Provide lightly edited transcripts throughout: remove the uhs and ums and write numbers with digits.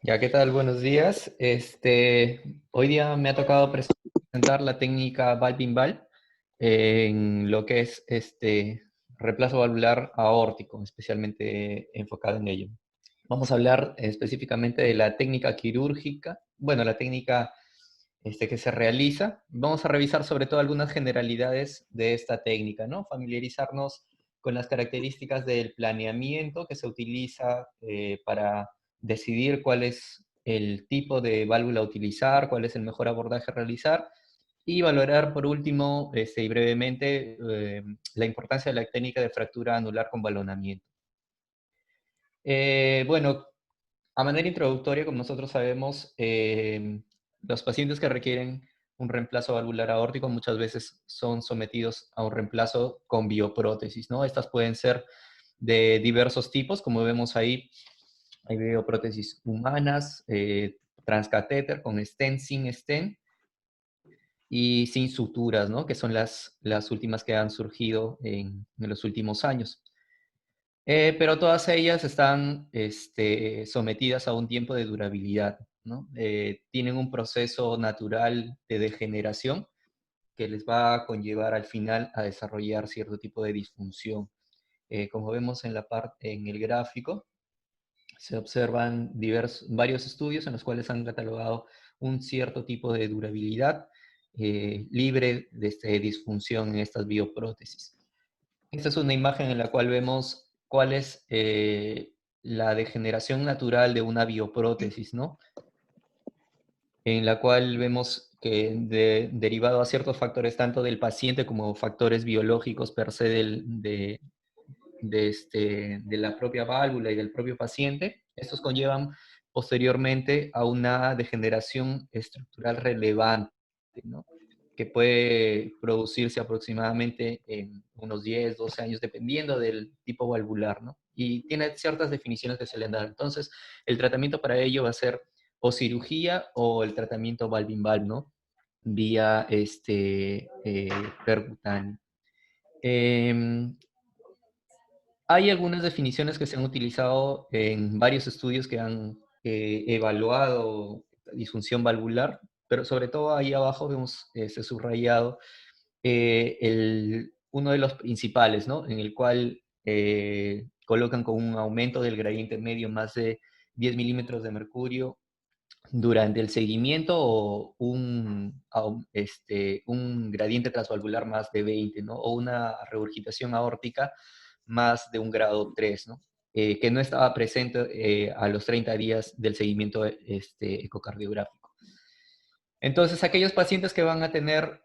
Ya, ¿qué tal? Buenos días. Hoy día me ha tocado presentar la técnica Valpinval en lo que es reemplazo valvular aórtico, especialmente enfocado en ello. Vamos a hablar específicamente de la técnica quirúrgica, bueno, la técnica que se realiza. Vamos a revisar sobre todo algunas generalidades de esta técnica, ¿no? Familiarizarnos con las características del planeamiento que se utiliza para decidir cuál es el tipo de válvula a utilizar, cuál es el mejor abordaje a realizar y valorar por último y brevemente la importancia de la técnica de fractura anular con balonamiento. Bueno, a manera introductoria, como nosotros sabemos, los pacientes que requieren un reemplazo valvular aórtico muchas veces son sometidos a un reemplazo con bioprótesis, ¿no? Estas pueden ser de diversos tipos, como vemos ahí, hay bioprótesis humanas, transcatéter, con stent, sin stent, y sin suturas, ¿no? Que son las últimas que han surgido en los últimos años. Pero todas ellas están sometidas a un tiempo de durabilidad, ¿no? Tienen un proceso natural de degeneración que les va a conllevar al final a desarrollar cierto tipo de disfunción. Como vemos en el gráfico, se observan varios estudios en los cuales han catalogado un cierto tipo de durabilidad libre de disfunción en estas bioprótesis. Esta es una imagen en la cual vemos cuál es la degeneración natural de una bioprótesis, ¿no? En la cual vemos que derivado a ciertos factores, tanto del paciente como factores biológicos per se de la propia válvula y del propio paciente, estos conllevan posteriormente a una degeneración estructural relevante, ¿no? Que puede producirse aproximadamente en unos 10, 12 años, dependiendo del tipo valvular, ¿no? Y tiene ciertas definiciones que se le han dado. Entonces, el tratamiento para ello va a ser o cirugía o el tratamiento valve-in-valve, ¿no? Vía percutáneo. Eh, Hay algunas definiciones que se han utilizado en varios estudios que han evaluado disfunción valvular, pero sobre todo ahí abajo vemos subrayado uno de los principales, ¿no? En el cual colocan con un aumento del gradiente medio más de 10 milímetros de mercurio durante el seguimiento o un gradiente transvalvular más de 20, ¿no? O una regurgitación aórtica más de un grado 3, ¿no? Que no estaba presente a los 30 días del seguimiento ecocardiográfico. Entonces, aquellos pacientes que van a tener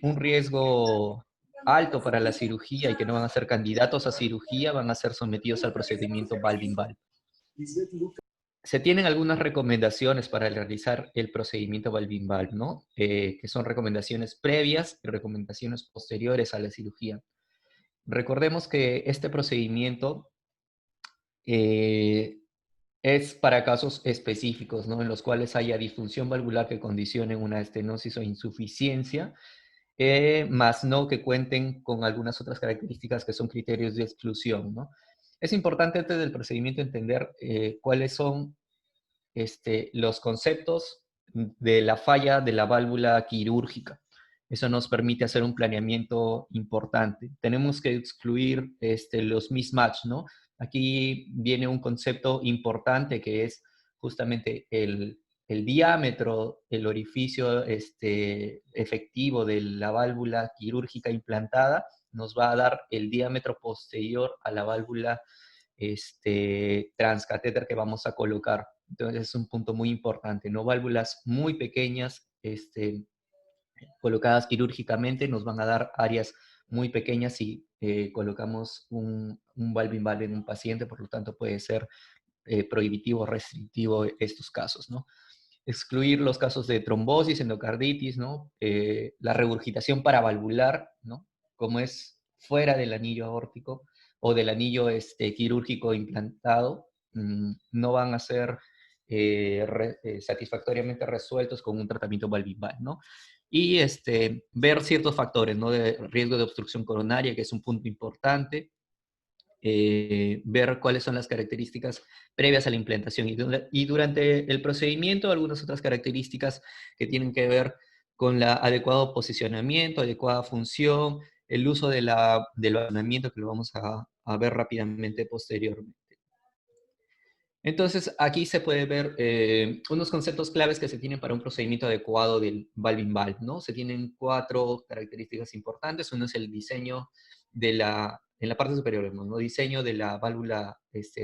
un riesgo alto para la cirugía y que no van a ser candidatos a cirugía, van a ser sometidos al procedimiento Valve-in-Valve. Se tienen algunas recomendaciones para realizar el procedimiento Valve-in-Valve, ¿no? Que son recomendaciones previas y recomendaciones posteriores a la cirugía. Recordemos que este procedimiento eh, es para casos específicos, ¿no? En los cuales haya disfunción valvular que condicione una estenosis o insuficiencia, más no que cuenten con algunas otras características que son criterios de exclusión, ¿no? Es importante antes del procedimiento entender cuáles son los conceptos de la falla de la válvula quirúrgica. Eso nos permite hacer un planeamiento importante. Tenemos que excluir los mismatch, ¿no? Aquí viene un concepto importante que es justamente el diámetro, el orificio efectivo de la válvula quirúrgica implantada nos va a dar el diámetro posterior a la válvula transcatéter que vamos a colocar. Entonces es un punto muy importante, ¿no? Válvulas muy pequeñas, colocadas quirúrgicamente, nos van a dar áreas muy pequeñas si colocamos un valve-in-valve en un paciente, por lo tanto puede ser prohibitivo o restrictivo estos casos, ¿no? Excluir los casos de trombosis, endocarditis, ¿no? La regurgitación paravalvular, ¿no? Como es fuera del anillo aórtico o del anillo quirúrgico implantado, no van a ser satisfactoriamente resueltos con un tratamiento valvular, ¿no? Y ver ciertos factores, ¿no? De riesgo de obstrucción coronaria, que es un punto importante, ver cuáles son las características previas a la implantación. Y durante el procedimiento, algunas otras características que tienen que ver con el adecuado posicionamiento, adecuada función, el uso del balonamiento, que lo vamos a ver rápidamente posteriormente. Entonces, aquí se puede ver unos conceptos claves que se tienen para un procedimiento adecuado del valve-in-valve, ¿no? Se tienen 4 características importantes. Uno es el diseño en la parte superior, vemos, ¿no? Diseño de la válvula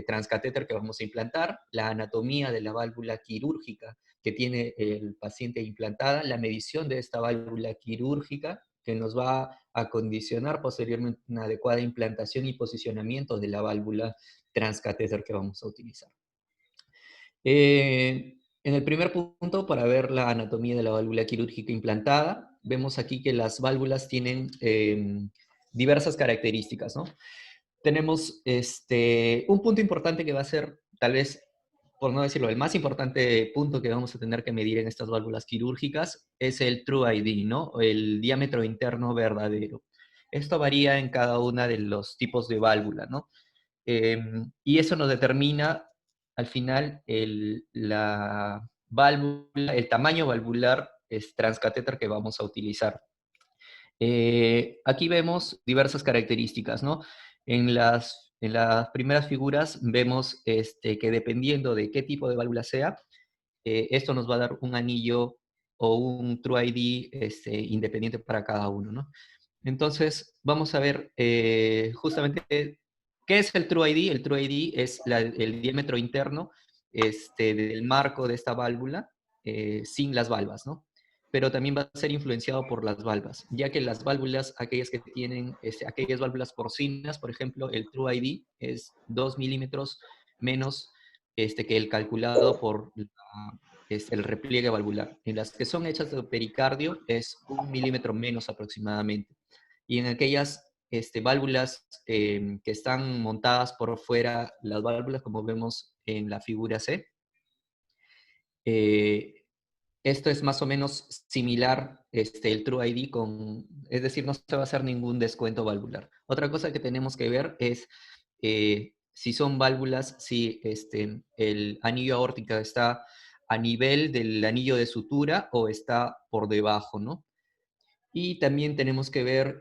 transcatéter que vamos a implantar, la anatomía de la válvula quirúrgica que tiene el paciente implantada, la medición de esta válvula quirúrgica que nos va a condicionar posteriormente una adecuada implantación y posicionamiento de la válvula transcatéter que vamos a utilizar. En el primer punto, para ver la anatomía de la válvula quirúrgica implantada, vemos aquí que las válvulas tienen diversas características, ¿no? Tenemos un punto importante que va a ser, tal vez, por no decirlo, el más importante punto que vamos a tener que medir en estas válvulas quirúrgicas es el True ID, ¿no? O el diámetro interno verdadero. Esto varía en cada una de los tipos de válvula, ¿no? Y eso nos determina al final la válvula, el tamaño valvular transcatéter que vamos a utilizar. Aquí vemos diversas características, ¿no? En las primeras figuras vemos que dependiendo de qué tipo de válvula sea, esto nos va a dar un anillo o un True ID independiente para cada uno, ¿no? Entonces, vamos a ver justamente qué es el True ID. El True ID es el diámetro interno del marco de esta válvula sin las valvas, ¿no? Pero también va a ser influenciado por las valvas, ya que las válvulas, aquellas que tienen, aquellas válvulas porcinas, por ejemplo, el True ID es 2 milímetros menos que el calculado por el repliegue valvular. En las que son hechas de pericardio es 1 milímetro menos aproximadamente. Y en aquellas válvulas que están montadas por fuera, las válvulas como vemos en la figura C, eh, esto es más o menos similar el True ID es decir, no se va a hacer ningún descuento valvular. Otra cosa que tenemos que ver es si son válvulas, si el anillo aórtico está a nivel del anillo de sutura o está por debajo, ¿no? Y también tenemos que ver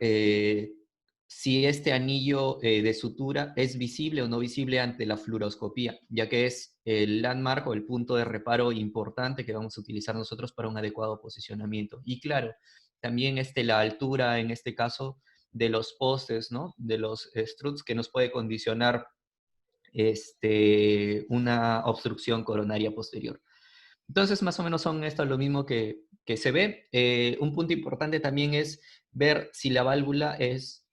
si este anillo de sutura es visible o no visible ante la fluoroscopía, ya que es el landmark o el punto de reparo importante que vamos a utilizar nosotros para un adecuado posicionamiento. Y claro, también la altura, en este caso, de los postes, ¿no? De los struts que nos puede condicionar una obstrucción coronaria posterior. Entonces, más o menos son esto lo mismo que se ve. Un punto importante también es ver si la válvula es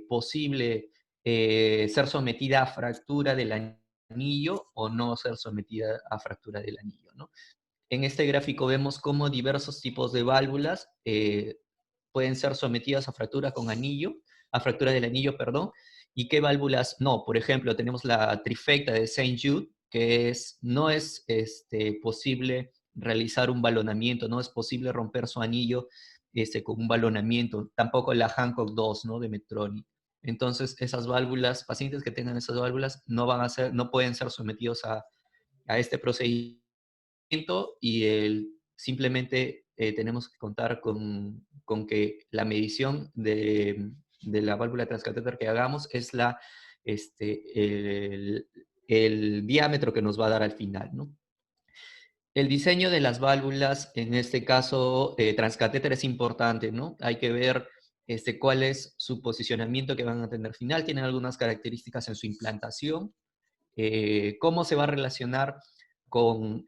posible ser sometida a fractura del anillo o no ser sometida a fractura del anillo, ¿no? En este gráfico vemos cómo diversos tipos de válvulas pueden ser sometidas a fractura con anillo, a fractura del anillo, perdón, y qué válvulas no. Por ejemplo, tenemos la trifecta de Saint Jude, que no es posible realizar un balonamiento, no es posible romper su anillo con un balonamiento, tampoco la Hancock 2, ¿no? De Medtronic. Entonces, esas válvulas, pacientes que tengan esas válvulas, no pueden ser sometidos a este procedimiento y simplemente tenemos que contar con que la medición de la válvula transcatéter que hagamos es el diámetro que nos va a dar al final, ¿no? El diseño de las válvulas, en este caso transcatéter, es importante, ¿no? Hay que ver cuál es su posicionamiento que van a tener final. Tienen algunas características en su implantación, cómo se va a relacionar con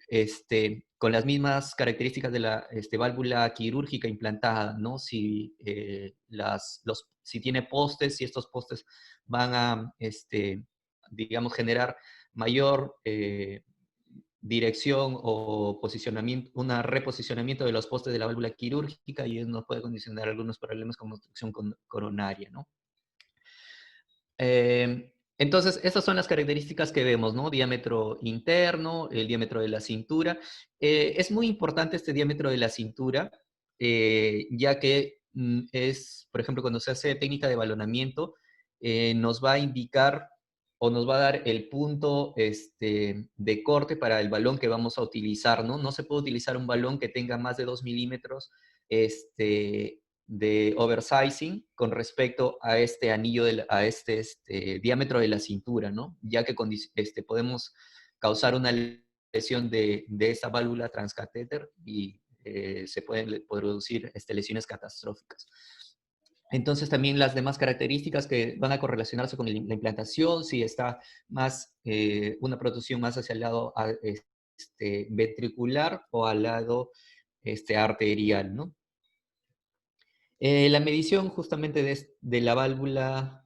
las mismas características de la válvula quirúrgica implantada, ¿no? Si tiene postes, si estos postes van a, digamos, generar mayor dirección o posicionamiento, un reposicionamiento de los postes de la válvula quirúrgica y eso nos puede condicionar algunos problemas como obstrucción coronaria, ¿no? Entonces, estas son las características que vemos, ¿no? Diámetro interno, el diámetro de la cintura. Es muy importante este diámetro de la cintura, ya que por ejemplo, cuando se hace técnica de balonamiento, nos va a indicar o nos va a dar el punto de corte para el balón que vamos a utilizar, ¿no? No se puede utilizar un balón que tenga más de 2 milímetros de oversizing con respecto a este anillo, a diámetro de la cintura, ¿no? Ya que podemos causar una lesión de esa válvula transcatéter y se pueden producir lesiones catastróficas. Entonces también las demás características que van a correlacionarse con la implantación, si está más, una protrusión más hacia el lado ventricular o al lado arterial, ¿no? La medición justamente de la válvula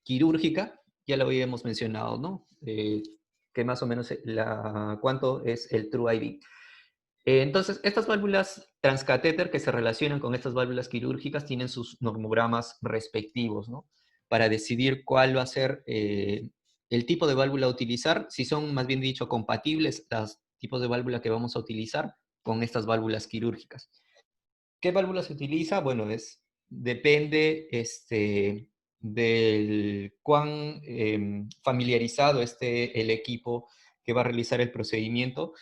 quirúrgica, ya lo habíamos mencionado, ¿no? Que más o menos cuánto es el True ID. Entonces, estas válvulas transcatéter que se relacionan con estas válvulas quirúrgicas tienen sus normogramas respectivos, ¿no? Para decidir cuál va a ser el tipo de válvula a utilizar, si son, más bien dicho, compatibles los tipos de válvula que vamos a utilizar con estas válvulas quirúrgicas. ¿Qué válvula se utiliza? Bueno, depende del cuán familiarizado esté el equipo que va a realizar el procedimiento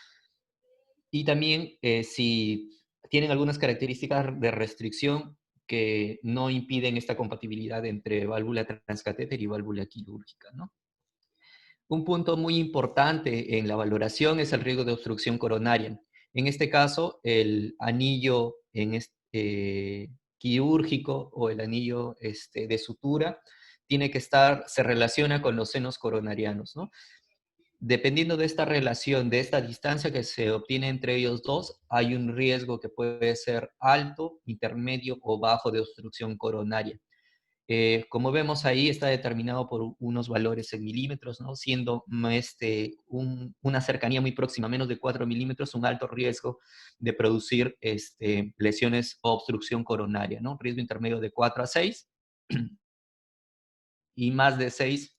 y también si tienen algunas características de restricción que no impiden esta compatibilidad entre válvula transcatéter y válvula quirúrgica, ¿no? Un punto muy importante en la valoración es el riesgo de obstrucción coronaria. En este caso, el anillo quirúrgico o el anillo de sutura tiene que se relaciona con los senos coronarianos, ¿no? Dependiendo de esta relación, de esta distancia que se obtiene entre ellos dos, hay un riesgo que puede ser alto, intermedio o bajo de obstrucción coronaria. Como vemos ahí, está determinado por unos valores en milímetros, ¿no? Siendo una cercanía muy próxima, menos de 4 milímetros, un alto riesgo de producir lesiones o obstrucción coronaria, ¿no? Riesgo intermedio de 4 a 6 y más de 6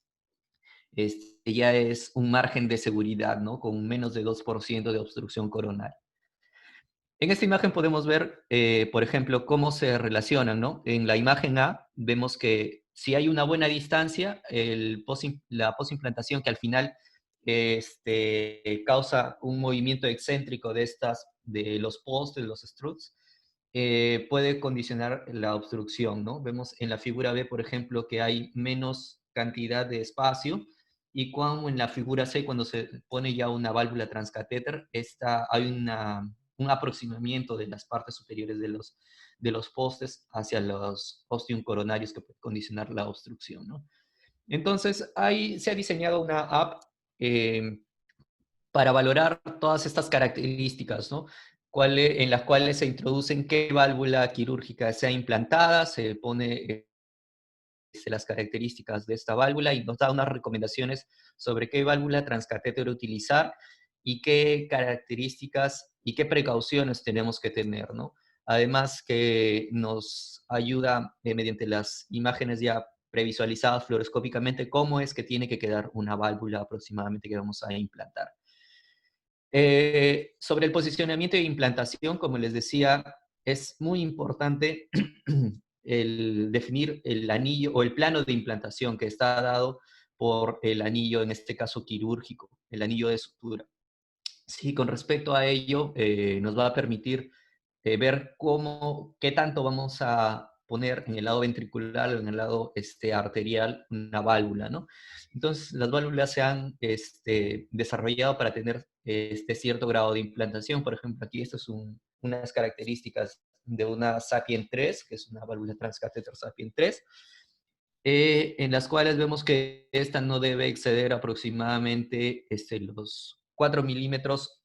ya es un margen de seguridad, ¿no? Con menos de 2% de obstrucción coronaria. En esta imagen podemos ver, por ejemplo, cómo se relacionan, ¿no? En la imagen A vemos que si hay una buena distancia, la posimplantación que al final causa un movimiento excéntrico de los postes, de los struts, puede condicionar la obstrucción, ¿no? Vemos en la figura B, por ejemplo, que hay menos cantidad de espacio y como en la figura C, cuando se pone ya una válvula transcatéter, hay un aproximamiento de las partes superiores de los postes hacia los ostium coronarios que puede condicionar la obstrucción, ¿no? Entonces, ahí se ha diseñado una app eh, para valorar todas estas características, ¿no? En las cuales se introducen qué válvula quirúrgica sea implantada, se pone las características de esta válvula y nos da unas recomendaciones sobre qué válvula transcatéter utilizar y qué características y qué precauciones tenemos que tener, ¿no? Además que nos ayuda mediante las imágenes ya previsualizadas fluoroscópicamente cómo es que tiene que quedar una válvula aproximadamente que vamos a implantar. Sobre el posicionamiento de implantación, como les decía, es muy importante el definir el anillo o el plano de implantación que está dado por el anillo, en este caso quirúrgico, el anillo de sutura. Sí, con respecto a ello, nos va a permitir ver qué tanto vamos a poner en el lado ventricular o en el lado arterial una válvula, ¿no? Entonces, las válvulas se han desarrollado para tener este cierto grado de implantación. Por ejemplo, aquí esto es unas características de una Sapien 3, que es una válvula transcatéter Sapien 3, en las cuales vemos que esta no debe exceder aproximadamente los 4 milímetros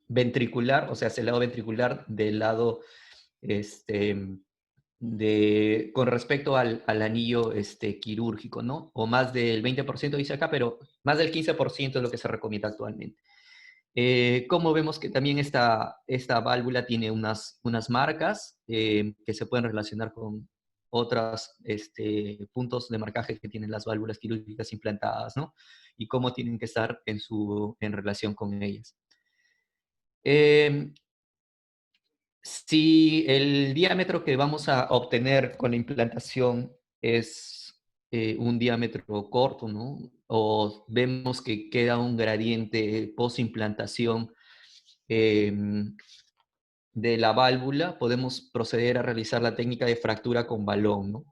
ventricular, o sea, hacia el lado ventricular del lado, este, con respecto al anillo quirúrgico, ¿no? O más del 20% dice acá, pero más del 15% es lo que se recomienda actualmente. Como vemos que también esta válvula tiene unas marcas que se pueden relacionar con otros puntos de marcaje que tienen las válvulas quirúrgicas implantadas, ¿no? Y cómo tienen que estar en relación con ellas. Si el diámetro que vamos a obtener con la implantación es un diámetro corto, ¿no? O vemos que queda un gradiente post-implantación de la válvula, podemos proceder a realizar la técnica de fractura con balón, ¿no?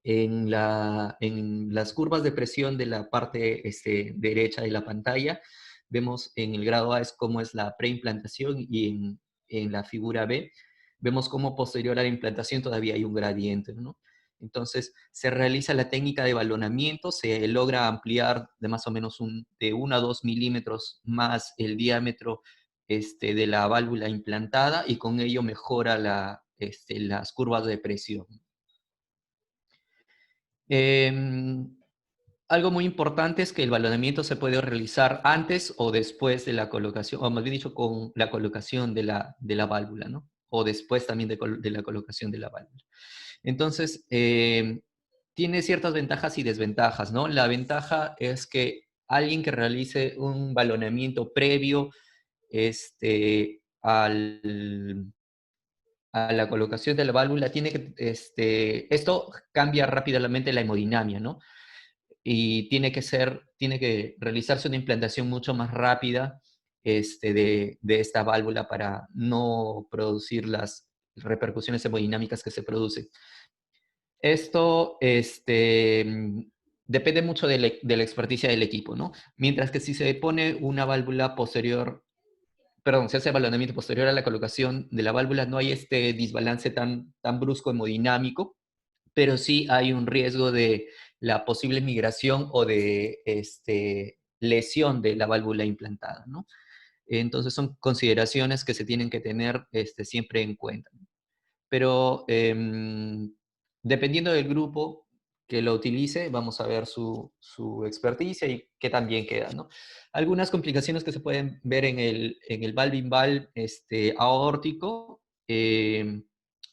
En las curvas de presión de la parte derecha de la pantalla, vemos en el grado A es cómo es la preimplantación y en la figura B vemos cómo posterior a la implantación todavía hay un gradiente, ¿no? Entonces se realiza la técnica de balonamiento, se logra ampliar de más o menos de 1 a 2 milímetros más el diámetro de la válvula implantada y con ello mejora las curvas de presión. Algo muy importante es que el balonamiento se puede realizar antes o después de la colocación, o más bien dicho, con la colocación de la válvula, ¿no? O después también de la colocación de la válvula. Entonces, tiene ciertas ventajas y desventajas, ¿no? La ventaja es que alguien que realice un balonamiento previo al, a la colocación de la válvula, esto cambia rápidamente la hemodinamia, ¿no? Y tiene que realizarse una implantación mucho más rápida de esta válvula para no producir las repercusiones hemodinámicas que se producen. Esto depende mucho de la experticia del equipo, ¿no? Mientras que si se pone una válvula posterior, perdón, se hace balonamiento posterior a la colocación de la válvula, no hay este desbalance tan brusco hemodinámico, pero sí hay un riesgo de la posible migración o de lesión de la válvula implantada, ¿no? Entonces son consideraciones que se tienen que tener siempre en cuenta. Pero dependiendo del grupo que lo utilice, vamos a ver su experticia y qué tan bien queda, ¿no? Algunas complicaciones que se pueden ver en el valve-in-valve aórtico,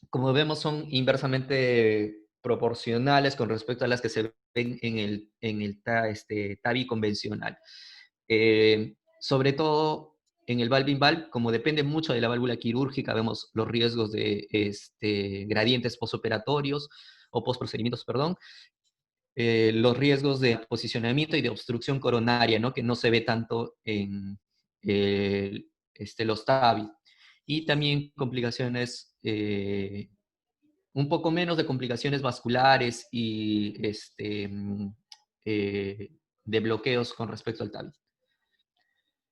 como vemos, son inversamente proporcionales con respecto a las que se ven en el TAVI convencional. Sobre todo en el valve-in-valve, como depende mucho de la válvula quirúrgica, vemos los riesgos de gradientes postoperatorios o postprocedimientos, perdón, los riesgos de posicionamiento y de obstrucción coronaria, ¿no? Que no se ve tanto en los TAVI. Y también complicaciones, un poco menos de complicaciones vasculares y eh, de bloqueos con respecto al TAVI.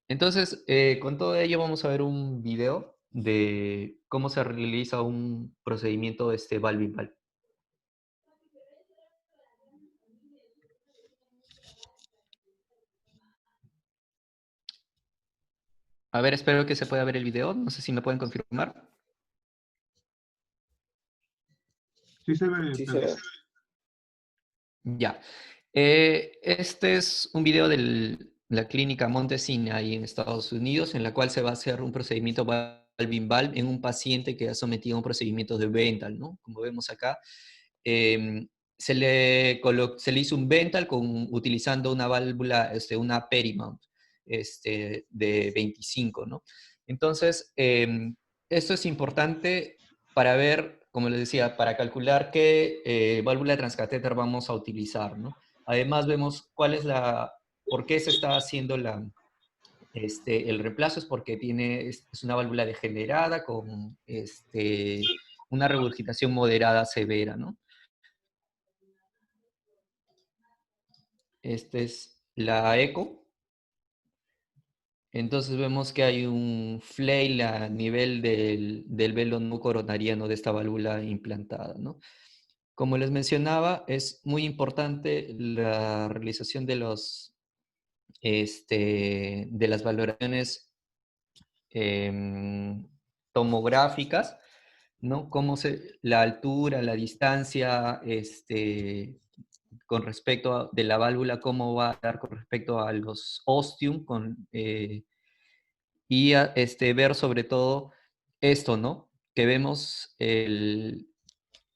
Entonces, con todo ello vamos a ver un video de cómo se realiza un procedimiento de este valve-in-valve. A ver, espero que se pueda ver el video. No sé si me pueden confirmar. Sí se ve, Sí, se Pedro. ve. Ya. Este es un video de la clínica Montesina ahí en Estados Unidos, en la cual se va a hacer un procedimiento valve-in-valve en un paciente que ha sometido a un procedimiento de Bentall, ¿no? Como vemos acá, eh, se le hizo un Bentall utilizando una válvula, una Perimount, de 25, ¿no? Entonces, esto es importante para ver, como les decía, para calcular qué válvula transcatéter vamos a utilizar, ¿no? Además vemos por qué se está haciendo el reemplazo, es porque es una válvula degenerada con una regurgitación moderada severa, ¿no? Esta es la eco. Entonces vemos que hay un flail a nivel del velo no coronariano de esta válvula implantada, ¿no? Como les mencionaba, es muy importante la realización de las valoraciones em, tomográficas, ¿no? La altura, la distancia, con respecto de la válvula, cómo va a dar con respecto a los ostium, y ver sobre todo esto, ¿no? Que vemos el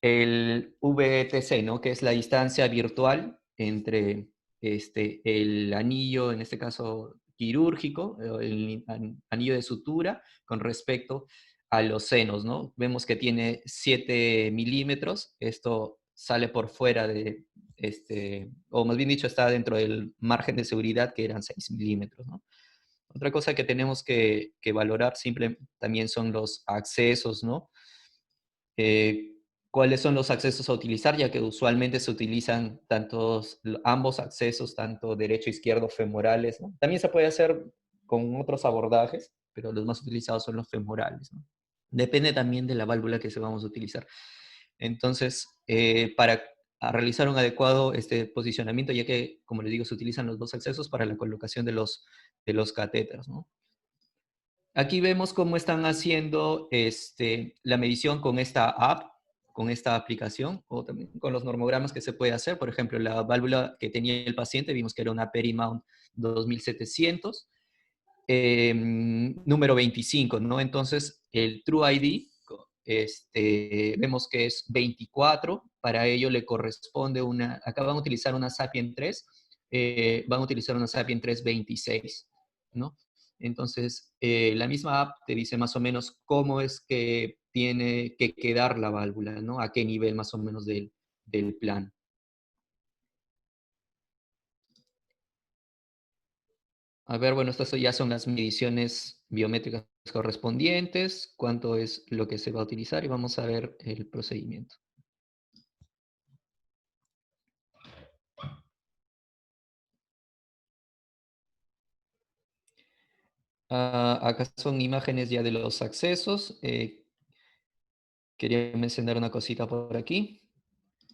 VTC, ¿no? Que es la distancia virtual entre el anillo, en este caso quirúrgico, el anillo de sutura, con respecto a los senos, ¿no? Vemos que tiene 7 milímetros, esto sale por fuera o más bien dicho, está dentro del margen de seguridad que eran 6 milímetros, ¿no? Otra cosa que tenemos que valorar también son los accesos, ¿no? Eh, ¿Cuáles son los accesos a utilizar? Ya que usualmente se utilizan ambos accesos, tanto derecho e izquierdo, femorales, ¿no? También se puede hacer con otros abordajes, pero los más utilizados son los femorales, ¿no? Depende también de la válvula que se vamos a utilizar. Entonces, para realizar un adecuado posicionamiento, ya que, como les digo, se utilizan los dos accesos para la colocación de los catéteres, ¿no? Aquí vemos cómo están haciendo la medición con esta app, con esta aplicación, o también con los normogramas que se puede hacer. Por ejemplo, la válvula que tenía el paciente, vimos que era una Perimount 2700, número 25, ¿no? Entonces, el True ID, vemos que es 24, para ello le corresponde acá van a utilizar una Sapien 3, van a utilizar una Sapien 326, ¿no? Entonces, la misma app te dice más o menos cómo es que tiene que quedar la válvula, ¿no? A qué nivel más o menos del plan. A ver, bueno, estas ya son las mediciones biométricas correspondientes, cuánto es lo que se va a utilizar y vamos a ver el procedimiento. Acá son imágenes ya de los accesos. Quería mencionar una cosita por aquí.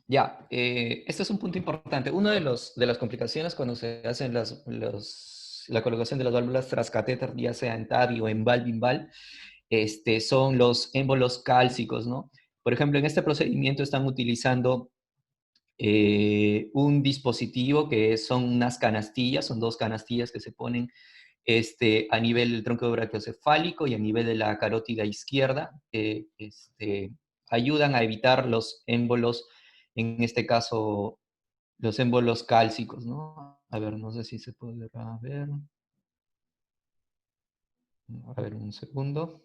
Ya, este es un punto importante. Una de las complicaciones cuando se hacen la colocación de las válvulas transcatéter, ya sea en TAVI o en valve-in-valve, son los émbolos cálcicos, ¿no? Por ejemplo, en este procedimiento están utilizando un dispositivo que son unas canastillas, son dos canastillas que se ponen a nivel del tronco brachiocefálico y a nivel de la carótida izquierda, ayudan a evitar los émbolos, en este caso, los émbolos cálcicos, ¿no? A ver, no sé si se podrá ver. A ver, un segundo.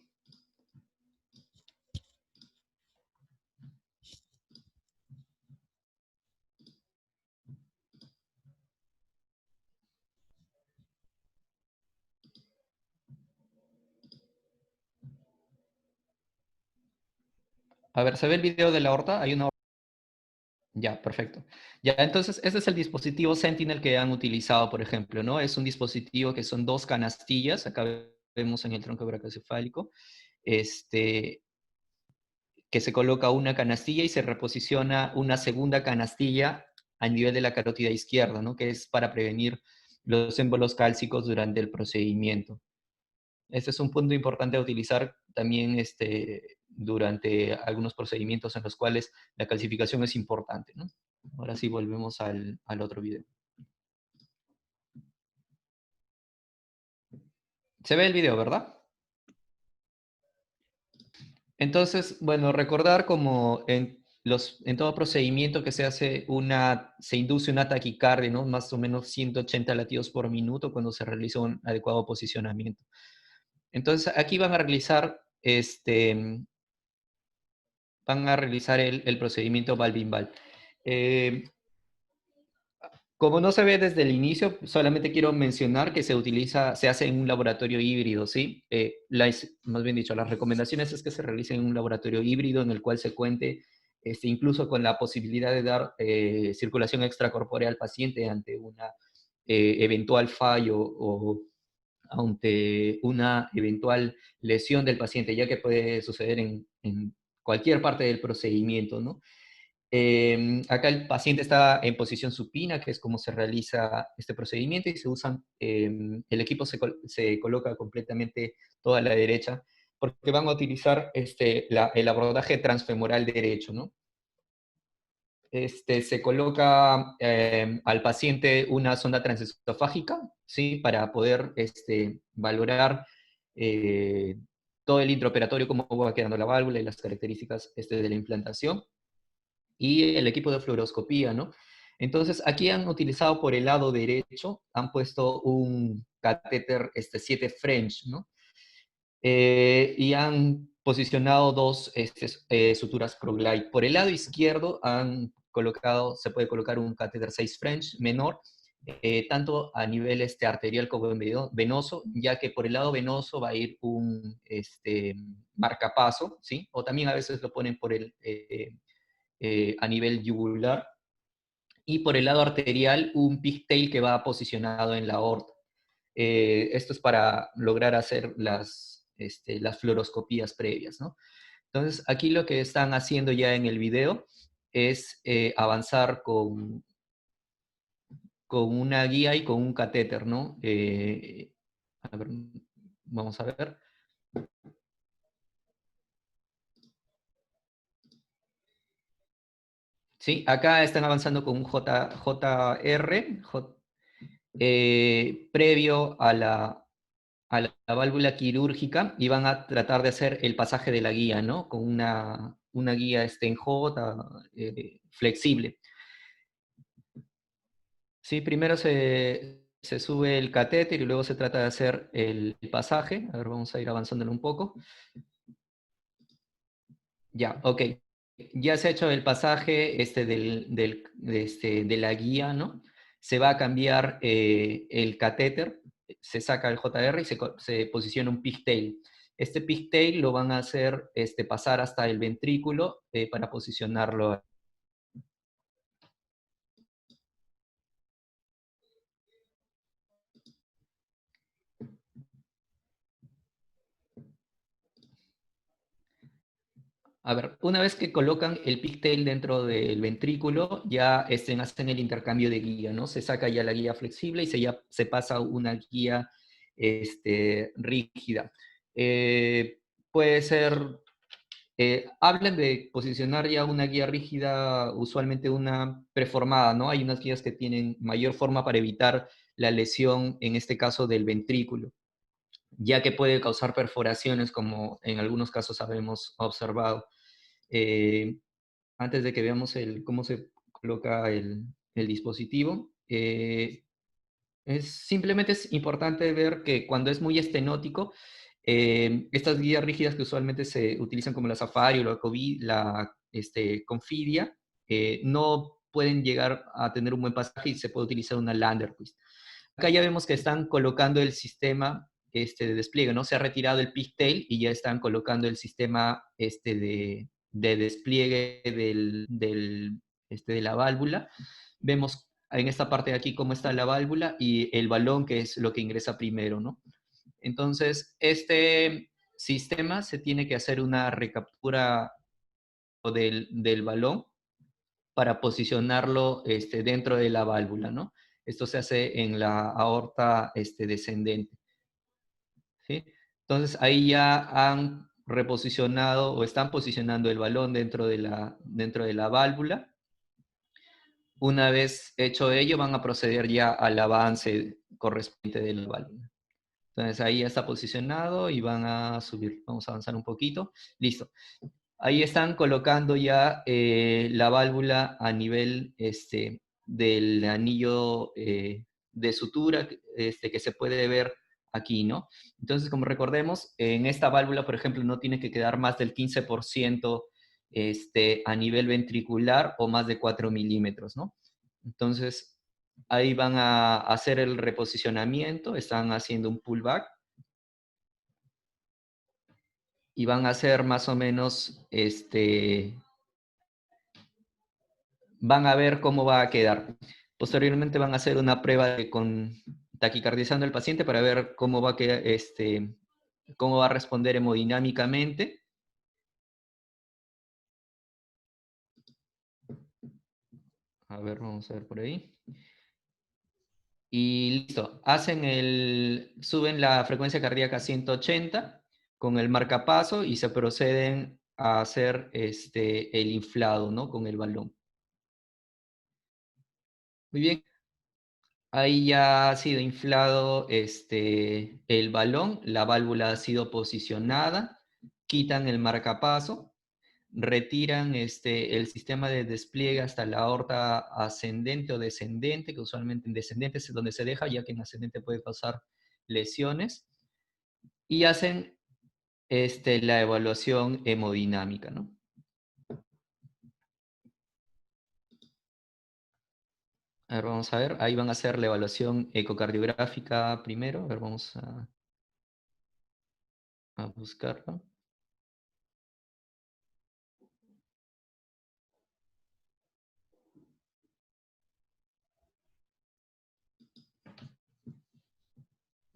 A ver, ¿se ve el video de la aorta? Hay una. Ya, perfecto. Ya, entonces, este es el dispositivo Sentinel que han utilizado, por ejemplo, ¿no? Es un dispositivo que son dos canastillas, acá vemos en el tronco brachiocefálico, que se coloca una canastilla y se reposiciona una segunda canastilla a nivel de la carótida izquierda, ¿no? Que es para prevenir los émbolos cálcicos durante el procedimiento. Este es un punto importante a utilizar también durante algunos procedimientos en los cuales la calcificación es importante, ¿no? Ahora sí volvemos al otro video. Se ve el video, ¿verdad? Entonces, bueno, recordar como en todo procedimiento que se hace se induce una taquicardia, ¿no? Más o menos 180 latidos por minuto cuando se realiza un adecuado posicionamiento. Entonces, aquí van a realizar el procedimiento valve-in-valve. Como no se ve desde el inicio, solamente quiero mencionar que se hace en un laboratorio híbrido, ¿sí? Más bien dicho, las recomendaciones es que se realice en un laboratorio híbrido en el cual se cuente incluso con la posibilidad de dar circulación extracorpórea al paciente ante una eventual fallo o ante una eventual lesión del paciente, ya que puede suceder en cualquier parte del procedimiento, ¿no? Acá el paciente está en posición supina, que es como se realiza este procedimiento, y el equipo se coloca completamente toda a la derecha, porque van a utilizar el abordaje transfemoral derecho, ¿no? Se coloca al paciente una sonda transesofágica, ¿sí? Para poder valorar eh, todo el intraoperatorio, cómo va quedando la válvula y las características de la implantación y el equipo de fluoroscopía, ¿no? Entonces, aquí han utilizado por el lado derecho, han puesto un catéter 7 French, ¿no? Y han posicionado dos suturas ProGlide. Por el lado izquierdo han colocado, se puede colocar un catéter 6 French menor, tanto a nivel arterial como venoso, ya que por el lado venoso va a ir un marcapaso, ¿sí? O también a veces lo ponen por a nivel yugular, y por el lado arterial un pigtail que va posicionado en la aorta. Esto es para lograr hacer las fluoroscopías previas, ¿no? Entonces, aquí lo que están haciendo ya en el video es avanzar con una guía y con un catéter, ¿no? A ver, vamos a ver. Sí, acá están avanzando con un JR, previo a la válvula quirúrgica, y van a tratar de hacer el pasaje de la guía, ¿no? Con una guía en J flexible. Sí, primero se sube el catéter y luego se trata de hacer el pasaje. A ver, vamos a ir avanzándolo un poco. Ya, ok. Ya se ha hecho el pasaje de la guía, ¿no? Se va a cambiar el catéter, se saca el JR y se posiciona un pigtail. Este pigtail lo van a hacer pasar hasta el ventrículo para posicionarlo. A ver, una vez que colocan el pigtail dentro del ventrículo, ya hacen el intercambio de guía, ¿no? Se saca ya la guía flexible y se pasa a una guía rígida. Puede ser, hablan de posicionar ya una guía rígida, usualmente una preformada, ¿no? Hay unas guías que tienen mayor forma para evitar la lesión, en este caso del ventrículo, ya que puede causar perforaciones, como en algunos casos habemos observado. Eh, Antes de que veamos cómo se coloca el dispositivo, simplemente es importante ver que cuando es muy estenótico, estas guías rígidas que usualmente se utilizan como la Safari o la Confidia, no pueden llegar a tener un buen pasaje y se puede utilizar una Landerquist. Acá ya vemos que están colocando el sistema de despliegue, ¿no? Se ha retirado el pigtail y ya están colocando el sistema de despliegue de la válvula. Vemos en esta parte de aquí cómo está la válvula y el balón, que es lo que ingresa primero, ¿no? Entonces, este sistema se tiene que hacer una recaptura del balón para posicionarlo dentro de la válvula, ¿no? Esto se hace en la aorta descendente, ¿sí? Entonces, ahí ya han reposicionado o están posicionando el balón dentro de la válvula. Una vez hecho ello, van a proceder ya al avance correspondiente de la válvula. Entonces, ahí ya está posicionado y van a subir. Vamos a avanzar un poquito. Listo. Ahí están colocando ya la válvula a nivel del anillo de sutura que se puede ver aquí, ¿no? Entonces, como recordemos, en esta válvula, por ejemplo, no tiene que quedar más del 15% a nivel ventricular o más de 4 milímetros, ¿no? Entonces, ahí van a hacer el reposicionamiento, están haciendo un pullback y van a hacer más o menos van a ver cómo va a quedar. Posteriormente van a hacer una prueba con taquicardizando al paciente para ver cómo va a quedar, cómo va a responder hemodinámicamente. A ver, vamos a ver por ahí. Y listo, suben la frecuencia cardíaca a 180 con el marcapaso y se proceden a hacer el inflado, ¿no? Con el balón. Muy bien. Ahí ya ha sido inflado el balón, la válvula ha sido posicionada, quitan el marcapaso, retiran el sistema de despliegue hasta la aorta ascendente o descendente, que usualmente en descendente es donde se deja, ya que en ascendente puede causar lesiones, y hacen la evaluación hemodinámica, ¿no? A ver, vamos a ver. Ahí van a hacer la evaluación ecocardiográfica primero. A ver, vamos a buscarlo.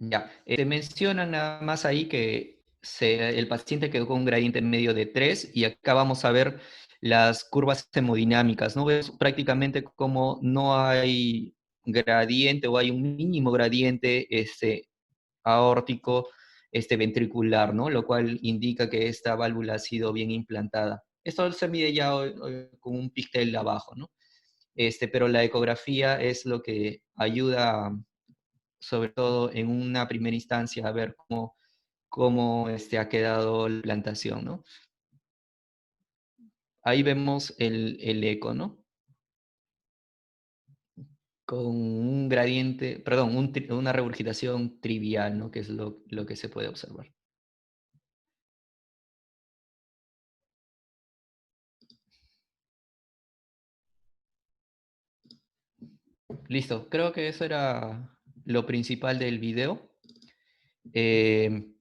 Ya, te mencionan nada más ahí que el paciente quedó con un gradiente medio de 3 y acá vamos a ver las curvas hemodinámicas, ¿no? Ves prácticamente como no hay gradiente o hay un mínimo gradiente aórtico ventricular, ¿no? Lo cual indica que esta válvula ha sido bien implantada. Esto se mide ya con un píxel abajo, ¿no? Pero la ecografía es lo que ayuda sobre todo en una primera instancia, a ver cómo ha quedado la plantación, ¿no? Ahí vemos el eco, ¿no? Con un gradiente, perdón, una regurgitación trivial, ¿no? Que es lo que se puede observar. Listo, creo que eso era lo principal del video. Eh,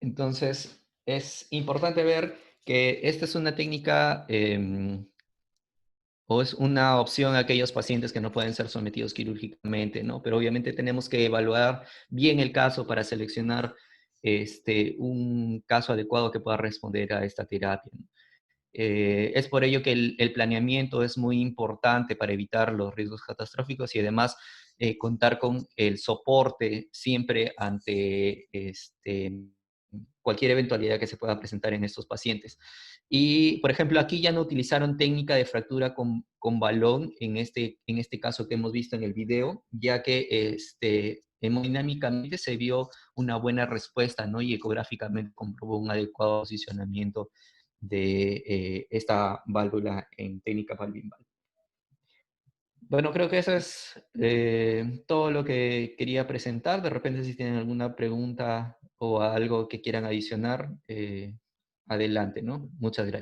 entonces, es importante ver que esta es una técnica o es una opción a aquellos pacientes que no pueden ser sometidos quirúrgicamente, ¿no? Pero obviamente tenemos que evaluar bien el caso para seleccionar un caso adecuado que pueda responder a esta terapia, ¿no? Es por ello que el planeamiento es muy importante para evitar los riesgos catastróficos y además contar con el soporte siempre ante cualquier eventualidad que se pueda presentar en estos pacientes. Y, por ejemplo, aquí ya no utilizaron técnica de fractura con balón en este caso que hemos visto en el video, ya que hemodinámicamente se vio una buena respuesta, ¿no? Y ecográficamente comprobó un adecuado posicionamiento de esta válvula en técnica valvimbal. Bueno, creo que eso es todo lo que quería presentar. De repente, si tienen alguna pregunta o algo que quieran adicionar, adelante, ¿no? Muchas gracias.